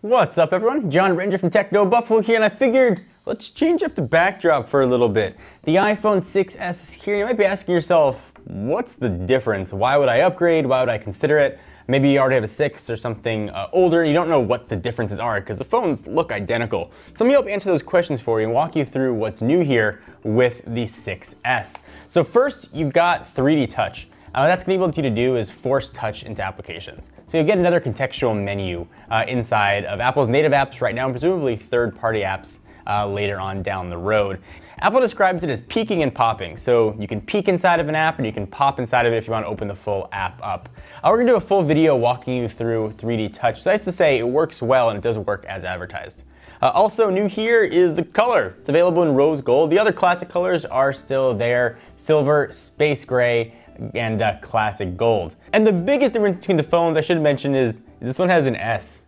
What's up everyone? John Ranger from Techno Buffalo here, and I figured let's change up the backdrop for a little bit. The iPhone 6s is here. You might be asking yourself, what's the difference? Why would I upgrade? Why would I consider it? Maybe you already have a 6 or something older and you don't know what the differences are because the phones look identical. So I'm going to help answer those questions for you and walk you through what's new here with the 6s. So first, you've got 3D touch. That's going to enable you to do is force touch into applications. So you'll get another contextual menu inside of Apple's native apps right now, and presumably third-party apps later on down the road. Apple describes it as peeking and popping. So you can peek inside of an app and you can pop inside of it if you want to open the full app up. We're going to do a full video walking you through 3D touch. So nice to say it works well and it does work as advertised. Also new here is the color. It's available in rose gold. The other classic colors are still there: silver, space gray, and classic gold. And the biggest difference between the phones, I should mention, is this one has an S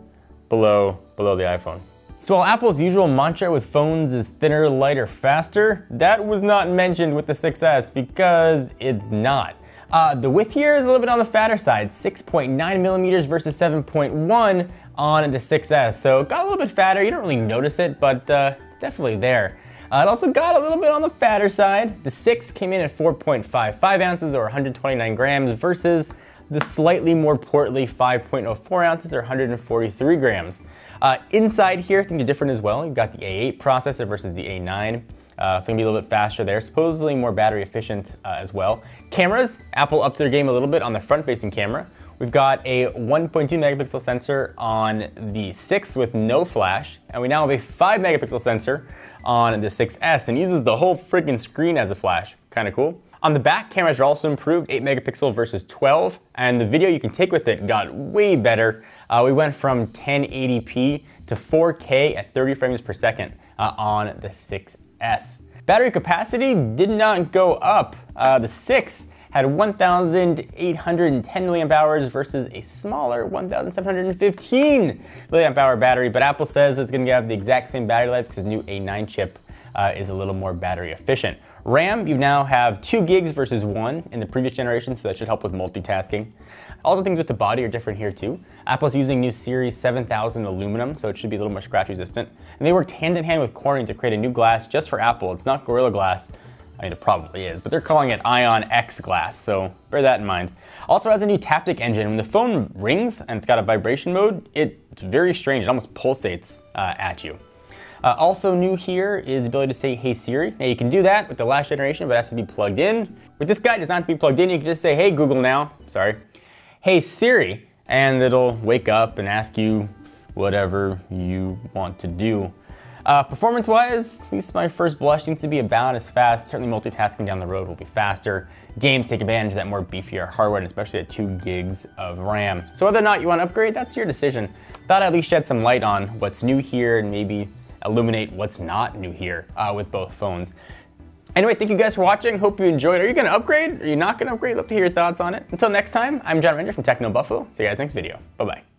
below the iPhone. So while Apple's usual mantra with phones is thinner, lighter, faster, that was not mentioned with the 6s because it's not. The width here is a little bit on the fatter side, 6.9 millimeters versus 7.1 on the 6s. So it got a little bit fatter. You don't really notice it, but it's definitely there. It also got a little bit on the fatter side. The 6 came in at 4.55 ounces or 129 grams versus the slightly more portly 5.04 ounces or 143 grams. Inside here, things are different as well. You've got the A8 processor versus the A9. So it's gonna be a little bit faster there, supposedly more battery efficient as well. Cameras, Apple upped their game a little bit on the front-facing camera. We've got a 1.2 megapixel sensor on the 6 with no flash, and we now have a 5 megapixel sensor on the 6s and uses the whole freaking screen as a flash. Kind of cool. On the back, cameras are also improved, 8 megapixel versus 12, and the video you can take with it got way better. We went from 1080p to 4K at 30 frames per second on the 6s. Battery capacity did not go up. The 6 had 1,810 milliamp hours versus a smaller 1,715 milliamp hour battery, but Apple says it's going to have the exact same battery life because the new A9 chip is a little more battery efficient. RAM, you now have 2 gigs versus 1 in the previous generation, so that should help with multitasking. Also, things with the body are different here too. Apple's using new Series 7000 aluminum, so it should be a little more scratch resistant. And they worked hand in hand with Corning to create a new glass just for Apple. It's not Gorilla Glass. I mean, it probably is, but they're calling it Ion X glass, so bear that in mind. Also has a new taptic engine. When the phone rings and it's got a vibration mode, it's very strange. It almost pulsates at you. Also new here is the ability to say, "Hey Siri." Now you can do that with the last generation, but it has to be plugged in. With this guy, it does not have to be plugged in. You can just say, "Hey Google now," sorry, "Hey Siri," and it'll wake up and ask you whatever you want to do. Performance-wise, at least my first blush seems to be about as fast. Certainly multitasking down the road will be faster. Games take advantage of that more beefier hardware, and especially at 2 gigs of RAM. So whether or not you want to upgrade, that's your decision. Thought I'd at least shed some light on what's new here and maybe illuminate what's not new here with both phones. Anyway, thank you guys for watching. Hope you enjoyed. Are you going to upgrade? Are you not going to upgrade? Love to hear your thoughts on it. Until next time, I'm John Ranger from Techno Buffalo. See you guys next video. Bye-bye.